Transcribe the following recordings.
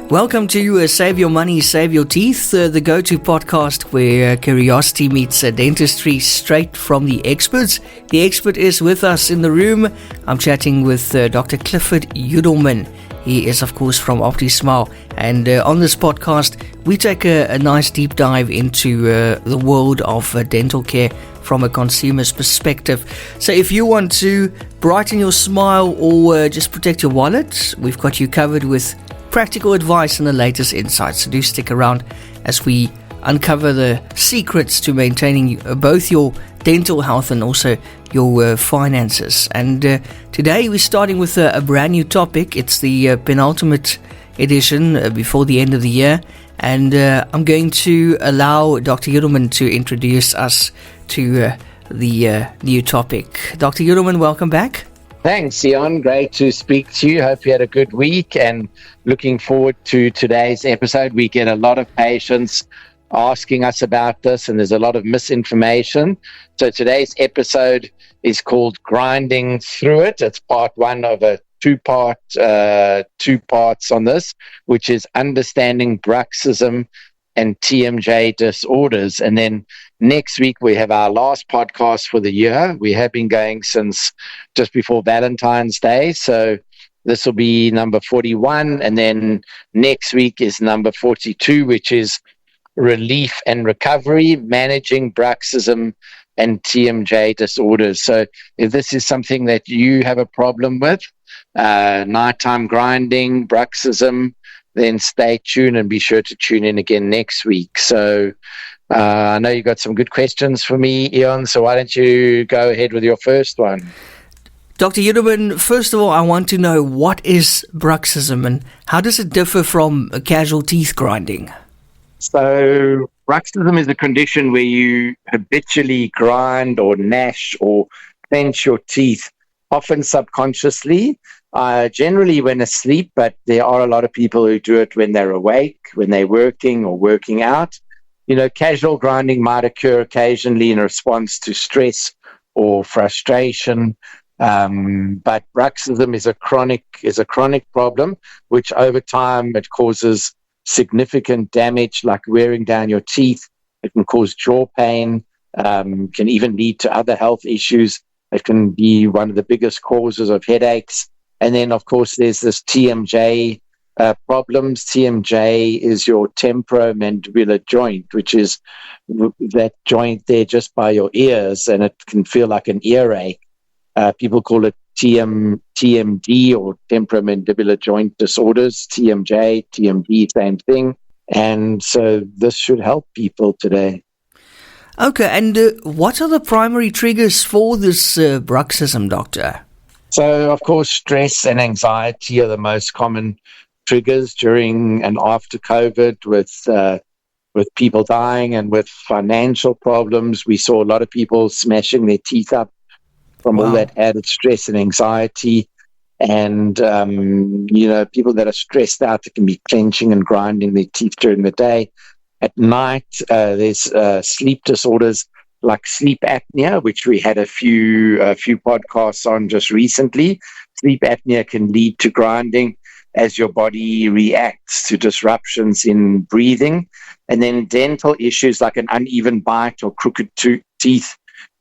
Welcome to Save Your Money, Save Your Teeth, the go-to podcast where curiosity meets dentistry straight from the experts. The expert is with us in the room. I'm chatting with Dr. Clifford Yudelman. He is, of course, from OptiSmile. And on this podcast, we take a nice deep dive into the world of dental care from a consumer's perspective. So if you want to brighten your smile or just protect your wallet, we've got you covered with practical advice and the latest insights. So do stick around as we uncover the secrets to maintaining both your dental health and also your finances. And today we're starting with a brand new topic. It's the penultimate edition before the end of the year. And I'm going to allow Dr. Yudelman to introduce us to the new topic. Dr. Yudelman, welcome back. Thanks, Ian. Great to speak to you. Hope you had a good week and looking forward to today's episode. We get a lot of patients asking us about this and there's a lot of misinformation. So today's episode is called Grinding Through It. It's part one of a two parts on this, which is understanding Bruxism and TMJ disorders. And then next week, we have our last podcast for the year. We have been going since just before Valentine's Day. So this will be number 41. And then next week is number 42, which is Relief and Recovery, Managing Bruxism and TMJ Disorders. So if this is something that you have a problem with, nighttime grinding, Bruxism, then stay tuned and be sure to tune in again next week. So I know you got some good questions for me, Ian, so why don't you go ahead with your first one? Dr. Yudelman, first of all, I want to know, what is bruxism and how does it differ from casual teeth grinding? So bruxism is a condition where you habitually grind or gnash or clench your teeth, often subconsciously, generally when asleep, but there are a lot of people who do it when they're awake, when they're working or working out. You know, casual grinding might occur occasionally in response to stress or frustration, but bruxism is a chronic problem, which over time it causes significant damage, like wearing down your teeth. It can cause jaw pain, can even lead to other health issues. It can be one of the biggest causes of headaches. And then, of course, there's this TMJ problems. TMJ is your temporomandibular joint, which is that joint there just by your ears, and it can feel like an earache. People call it TMD or temporomandibular joint disorders, TMJ, TMD, same thing. And so this should help people today. Okay, and what are the primary triggers for this bruxism, doctor? So, of course, stress and anxiety are the most common triggers during and after COVID, with people dying and with financial problems. We saw a lot of people smashing their teeth up from all that added stress and anxiety. And, people that are stressed out, they can be clenching and grinding their teeth during the day. At night, there's sleep disorders like sleep apnea, which we had a few podcasts on just recently. Sleep apnea can lead to grinding as your body reacts to disruptions in breathing. And then dental issues like an uneven bite or crooked teeth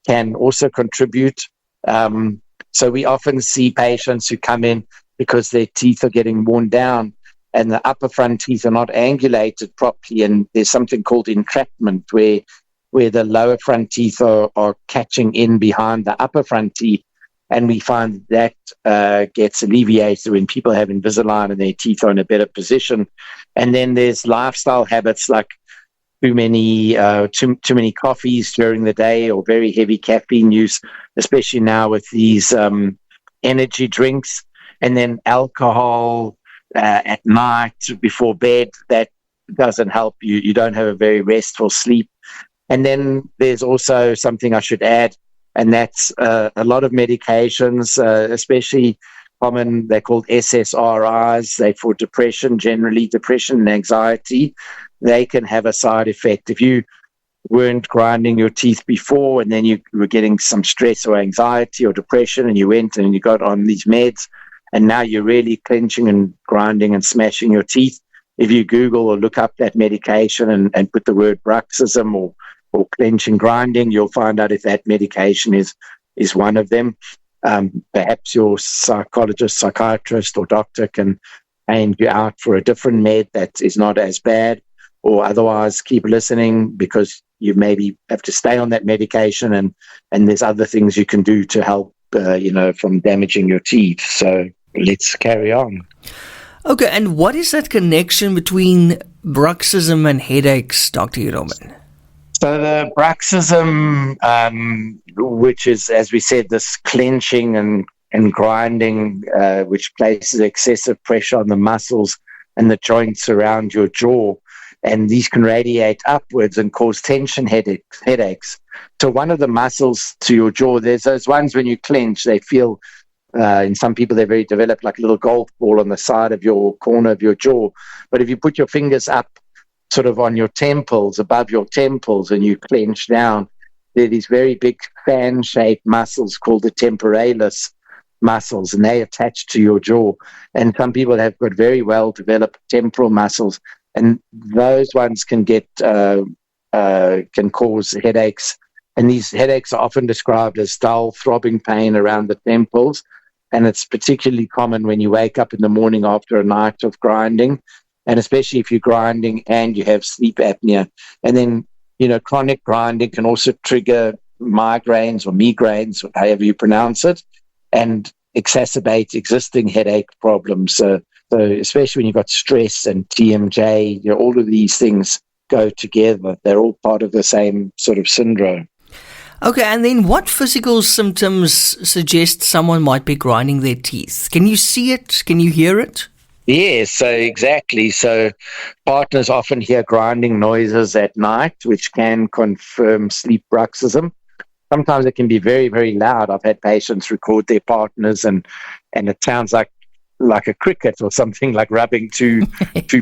can also contribute. So we often see patients who come in because their teeth are getting worn down and the upper front teeth are not angulated properly, and there's something called entrapment where the lower front teeth are catching in behind the upper front teeth, and we find that gets alleviated when people have Invisalign and their teeth are in a better position. And then there's lifestyle habits like too many coffees during the day or very heavy caffeine use, especially now with these energy drinks, and then alcohol at night before bed. That doesn't help you. You don't have a very restful sleep. And then there's also something I should add, and that's a lot of medications, especially common, they're called SSRIs. They're for depression, generally depression and anxiety. They can have a side effect. If you weren't grinding your teeth before, and then you were getting some stress or anxiety or depression, and you went and you got on these meds, and now you're really clenching and grinding and smashing your teeth. If you Google or look up that medication and put the word bruxism or clenching grinding, you'll find out if that medication is one of them. Perhaps your psychologist, psychiatrist, or doctor can aim you out for a different med that is not as bad, or otherwise keep listening, because you maybe have to stay on that medication, and there's other things you can do to help, from damaging your teeth. So let's carry on. Okay, and what is that connection between bruxism and headaches, Dr. Yudelman? So the bruxism, which is, as we said, this clenching and grinding, which places excessive pressure on the muscles and the joints around your jaw, and these can radiate upwards and cause tension headaches. So one of the muscles to your jaw, there's those ones when you clench, they feel, in some people, they're very developed, like a little golf ball on the side of your corner of your jaw. But if you put your fingers up sort of on your temples, above your temples, and you clench down, there are these very big fan-shaped muscles called the temporalis muscles, and they attach to your jaw. And some people have got very well-developed temporal muscles, and those ones can cause headaches. And these headaches are often described as dull, throbbing pain around the temples. And it's particularly common when you wake up in the morning after a night of grinding, and especially if you're grinding and you have sleep apnea. And then, chronic grinding can also trigger migraines or migraines, however you pronounce it, and exacerbate existing headache problems. So especially when you've got stress and TMJ, all of these things go together. They're all part of the same sort of syndrome. Okay, and then what physical symptoms suggest someone might be grinding their teeth? Can you see it? Can you hear it? Yes, so exactly. So partners often hear grinding noises at night, which can confirm sleep bruxism. Sometimes it can be very, very loud. I've had patients record their partners, and it sounds like a cricket or something, like rubbing two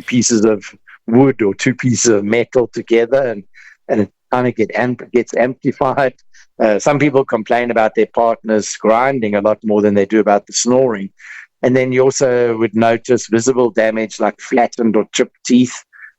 pieces of wood or two pieces of metal together, and it kind of gets amplified. Some people complain about their partners grinding a lot more than they do about the snoring. And then you also would notice visible damage like flattened or chipped teeth,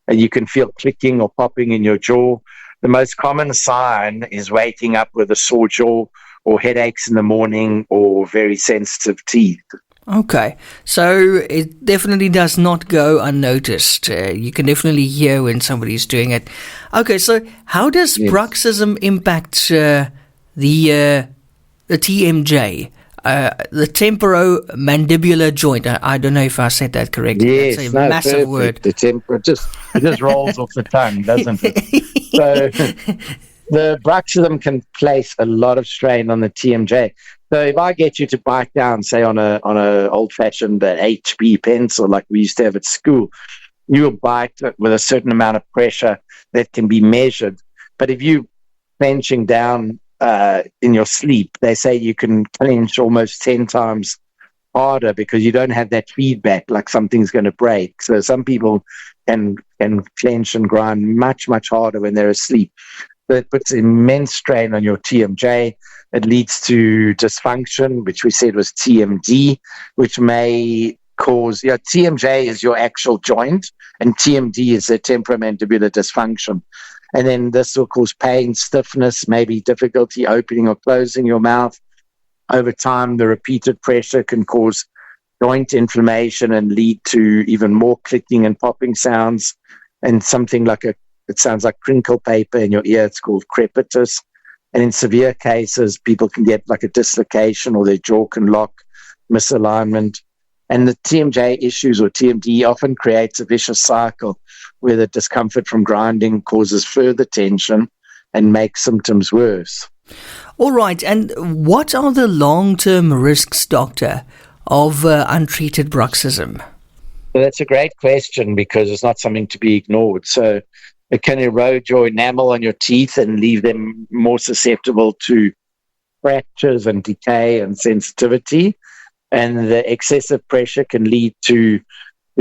and you can feel clicking or popping in your jaw. The most common sign is waking up with a sore jaw or headaches in the morning or very sensitive teeth. Okay, so it definitely does not go unnoticed. You can definitely hear when somebody's doing it. Okay, so how does bruxism impact the TMJ, the temporomandibular joint? I don't know if I said that correctly. Yes, that's a massive perfect. word. The it just rolls off the tongue, doesn't it? So the bruxism can place a lot of strain on the TMJ. So if I get you to bite down, say on a old-fashioned HB pencil like we used to have at school, you'll bite with a certain amount of pressure that can be measured. But if you clenching down in your sleep, they say you can clench almost 10 times harder because you don't have that feedback like something's going to break. So some people can clench and grind much, much harder when they're asleep. So it puts immense strain on your TMJ. It leads to dysfunction, which we said was TMD, which may cause, TMJ is your actual joint, and TMD is the temporomandibular dysfunction. And then this will cause pain, stiffness, maybe difficulty opening or closing your mouth. Over time, the repeated pressure can cause joint inflammation and lead to even more clicking and popping sounds, and something like it sounds like crinkle paper in your ear. It's called crepitus. And in severe cases, people can get like a dislocation or their jaw can lock, misalignment. And the TMJ issues or TMD often creates a vicious cycle where the discomfort from grinding causes further tension and makes symptoms worse. All right. And what are the long-term risks, doctor, of untreated bruxism? Well, that's a great question because it's not something to be ignored. So it can erode your enamel on your teeth and leave them more susceptible to fractures and decay and sensitivity. And the excessive pressure can lead to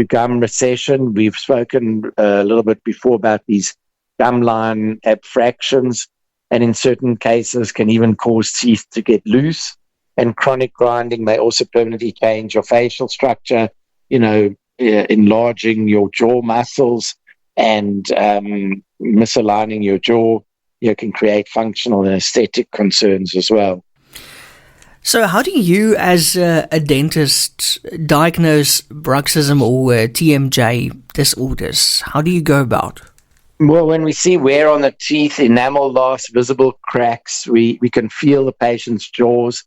gum recession. We've spoken a little bit before about these gum line abfractions, and in certain cases can even cause teeth to get loose. And chronic grinding may also permanently change your facial structure, enlarging your jaw muscles and misaligning your jaw. Can create functional and aesthetic concerns as well. So how do you, as a dentist, diagnose bruxism or TMJ disorders? How do you go about? Well, when we see wear on the teeth, enamel loss, visible cracks, we can feel the patient's jaws,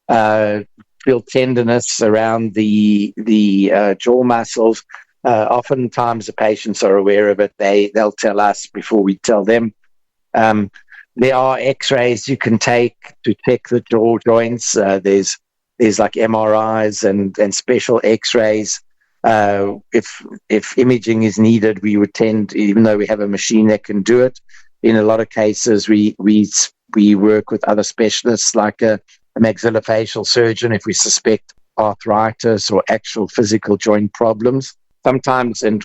feel tenderness around the jaw muscles. Oftentimes the patients are aware of it. They'll tell us before we tell them. There are x-rays you can take to check the jaw joints. There's like MRIs and special x-rays. If imaging is needed, we would tend, even though we have a machine that can do it, in a lot of cases we work with other specialists like a maxillofacial surgeon if we suspect arthritis or actual physical joint problems. Sometimes, and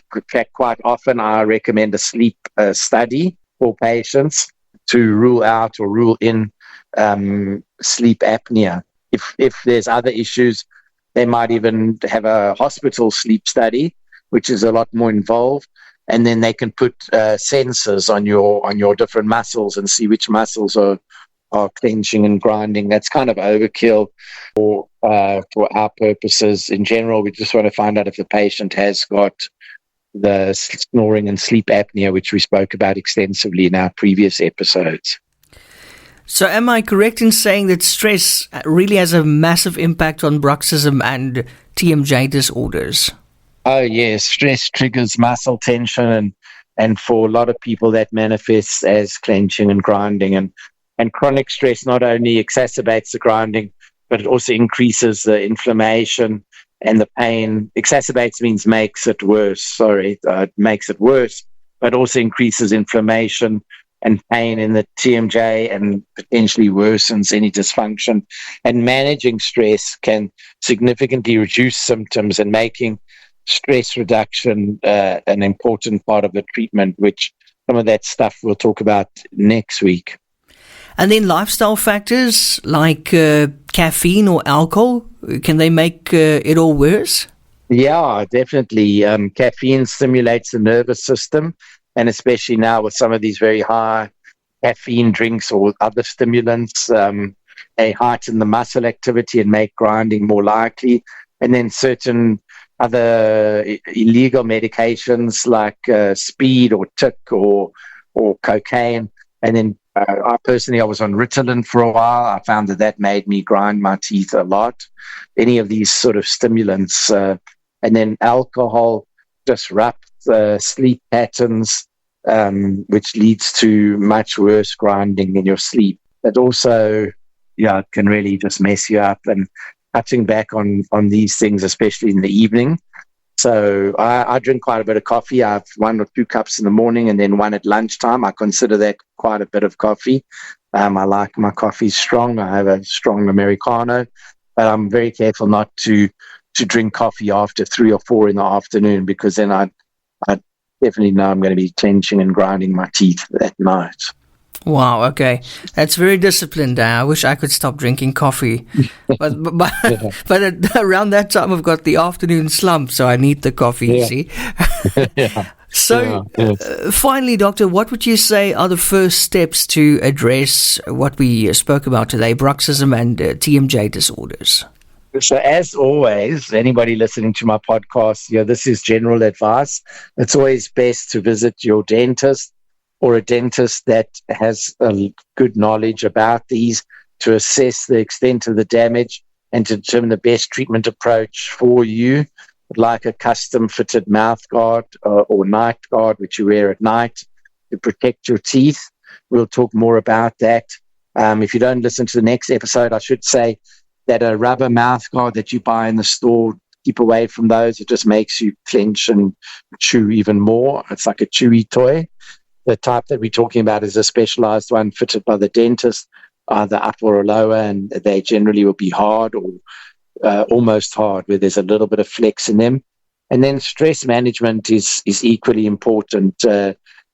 quite often, I recommend a sleep study for patients to rule out or rule in sleep apnea. If there's other issues, they might even have a hospital sleep study, which is a lot more involved, and then they can put sensors on your different muscles and see which muscles are clenching and grinding. That's kind of overkill for our purposes. In general, we just want to find out if the patient has got the snoring and sleep apnea, which we spoke about extensively in our previous episodes. So am I correct in saying that stress really has a massive impact on bruxism and TMJ disorders? Oh, yes. Stress triggers muscle tension, and for a lot of people that manifests as clenching and grinding. And chronic stress not only exacerbates the grinding, but it also increases the inflammation and the pain. Exacerbates means makes it worse. It makes it worse, but also increases inflammation and pain in the TMJ and potentially worsens any dysfunction. And managing stress can significantly reduce symptoms, and making stress reduction an important part of the treatment, which some of that stuff we'll talk about next week. And then lifestyle factors like caffeine or alcohol, can they make it all worse? Yeah, definitely. Caffeine stimulates the nervous system, and especially now with some of these very high caffeine drinks or other stimulants, they heighten the muscle activity and make grinding more likely. And then certain other illegal medications like speed or tic or cocaine. And then I was on Ritalin for a while. I found that made me grind my teeth a lot. Any of these sort of stimulants. And then alcohol disrupts sleep patterns, which leads to much worse grinding in your sleep. But also, it can really just mess you up. And cutting back on these things, especially in the evening. So I drink quite a bit of coffee. I have 1 or 2 cups in the morning and then 1 at lunchtime. I consider that quite a bit of coffee. I like my coffee strong. I have a strong Americano, but I'm very careful not to drink coffee after 3 or 4 in the afternoon, because then I definitely know I'm going to be clenching and grinding my teeth that night. Wow, okay. That's very disciplined. I wish I could stop drinking coffee. But around that time, I've got the afternoon slump, so I need the coffee, you see. So, finally, Doctor, what would you say are the first steps to address what we spoke about today, bruxism and TMJ disorders? So as always, anybody listening to my podcast, this is general advice. It's always best to visit your dentist or a dentist that has a good knowledge about these, to assess the extent of the damage and to determine the best treatment approach for you, like a custom fitted mouth guard or night guard, which you wear at night to protect your teeth. We'll talk more about that. If you don't listen to the next episode, I should say that a rubber mouth guard that you buy in the store, keep away from those. It just makes you clench and chew even more. It's like a chewy toy. The type that we're talking about is a specialized one fitted by the dentist, either upper or lower, and they generally will be hard or almost hard, where there's a little bit of flex in them. And then stress management is equally important.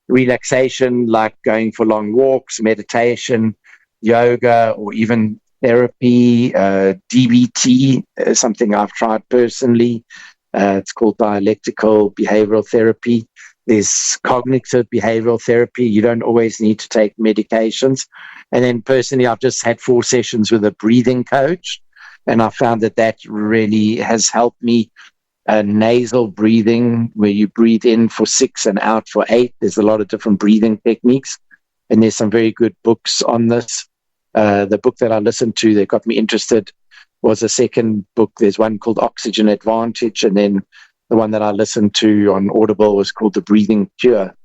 relaxation, like going for long walks, meditation, yoga, or even therapy. DBT is something I've tried personally. It's called dialectical behavioral therapy. There's cognitive behavioral therapy. You don't always need to take medications. And then personally, I've just had 4 sessions with a breathing coach, and I found that really has helped me. Nasal breathing, where you breathe in for 6 and out for 8. There's a lot of different breathing techniques, and there's some very good books on this. The book that I listened to that got me interested was a second book. There's one called Oxygen Advantage, and then the one that I listened to on Audible was called The Breathing Cure.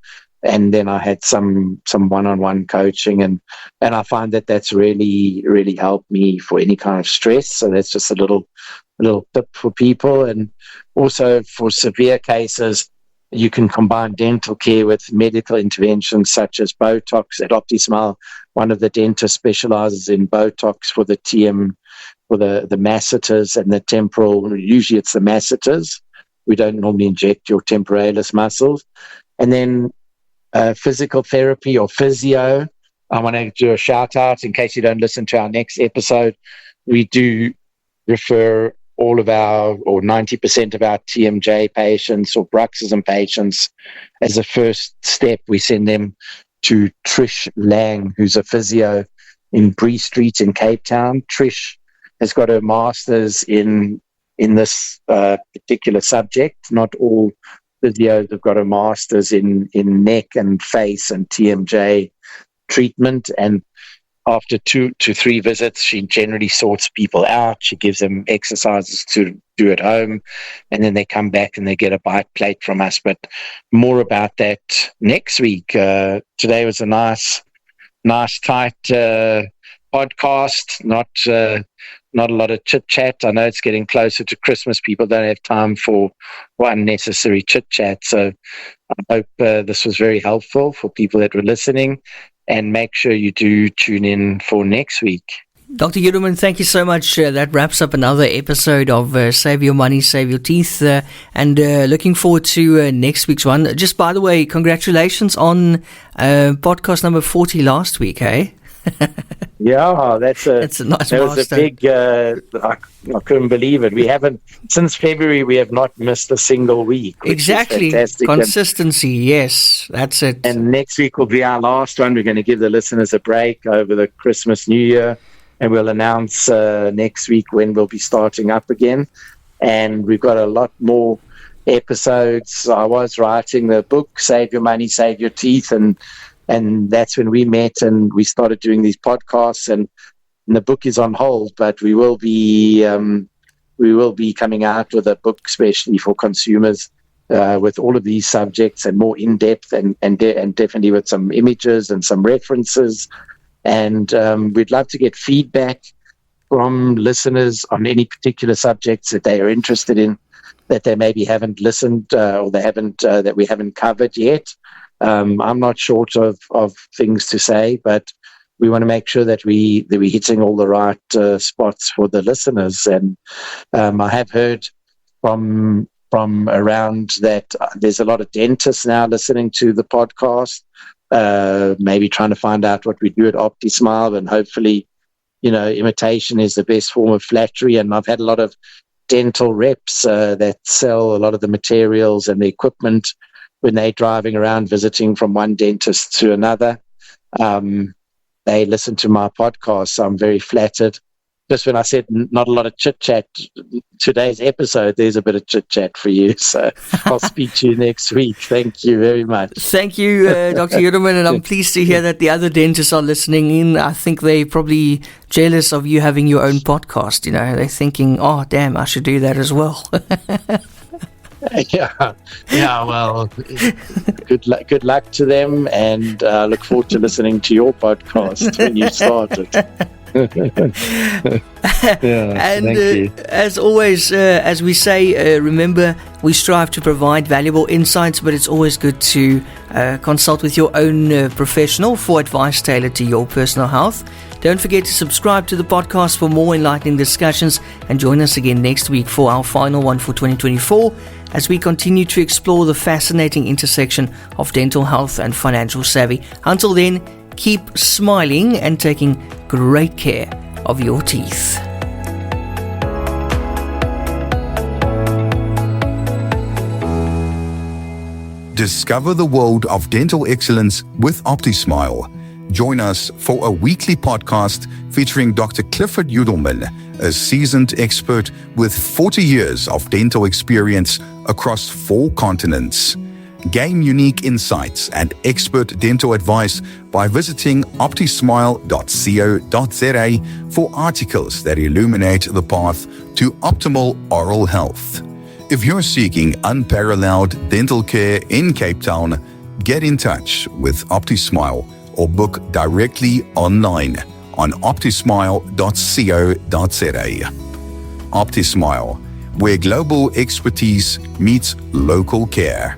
And then I had some one-on-one coaching, and I find that's really, really helped me for any kind of stress. So that's just a little tip for people. And also for severe cases, you can combine dental care with medical interventions such as Botox. At OptiSmile, one of the dentists specializes in Botox for the for the masseters and the temporal. Usually it's the masseters. We don't normally inject your temporalis muscles. And then physical therapy or physio. I want to do a shout out in case you don't listen to our next episode. We do refer all of our, or 90% of our TMJ patients or Bruxism patients, as a first step, we send them to Trish Lang, who's a physio in Bree Street in Cape Town. Trish has got her master's in this particular subject. Not all physios have got a master's in neck and face and TMJ treatment, and after 2 to 3 visits, she generally sorts people out. She gives them exercises to do at home, and then they come back and they get a bite plate from us. But more about that next week. Today was a nice tight podcast. Not a lot of chit chat. I know it's getting closer to Christmas. People don't have time for unnecessary chit chat. So I hope this was very helpful for people that were listening. And make sure you do tune in for next week. Dr. Yudelman, thank you so much. That wraps up another episode of Save Your Money, Save Your Teeth. And looking forward to next week's one. Just by the way, congratulations on podcast number 40 last week, eh? Yeah, that's a nice that was a big. I couldn't believe it. We haven't since February. We have not missed a single week. Exactly, consistency. Yes, that's it. And next week will be our last one. We're going to give the listeners a break over the Christmas, New Year, and we'll announce next week when we'll be starting up again. And we've got a lot more episodes. I was writing the book, Save Your Money, Save Your Teeth, and that's when we met and we started doing these podcasts, and the book is on hold, but we will be coming out with a book especially for consumers with all of these subjects and more in depth and definitely with some images and some references. And we'd love to get feedback from listeners on any particular subjects that they are interested in, that they maybe haven't listened or they haven't that we haven't covered yet. I'm not short of things to say, but we want to make sure that we're hitting all the right spots for the listeners. And I have heard from around that there's a lot of dentists now listening to the podcast, maybe trying to find out what we do at OptiSmile, and hopefully, imitation is the best form of flattery. And I've had a lot of dental reps that sell a lot of the materials and the equipment when they're driving around visiting from one dentist to another. They listen to my podcast, so I'm very flattered. Just when I said not a lot of chit-chat, today's episode, there's a bit of chit-chat for you. So I'll speak to you next week. Thank you very much. Thank you, Dr. Yudelman, and I'm pleased to hear that the other dentists are listening in. I think they're probably jealous of you having your own podcast. They're thinking, oh, damn, I should do that as well. Yeah. Well, good luck to them, and look forward to listening to your podcast when you start it. And thank you. As always, as we say, remember, we strive to provide valuable insights, but it's always good to consult with your own professional for advice tailored to your personal health. Don't forget to subscribe to the podcast for more enlightening discussions, and join us again next week for our final one for 2024 as we continue to explore the fascinating intersection of dental health and financial savvy. Until then, keep smiling and taking great care of your teeth. Discover the world of dental excellence with OptiSmile. Join us for a weekly podcast featuring Dr. Clifford Yudelman, a seasoned expert with 40 years of dental experience across 4 continents. Gain unique insights and expert dental advice by visiting optismile.co.za for articles that illuminate the path to optimal oral health. If you're seeking unparalleled dental care in Cape Town, get in touch with OptiSmile or book directly online on optismile.co.za. OptiSmile, where global expertise meets local care.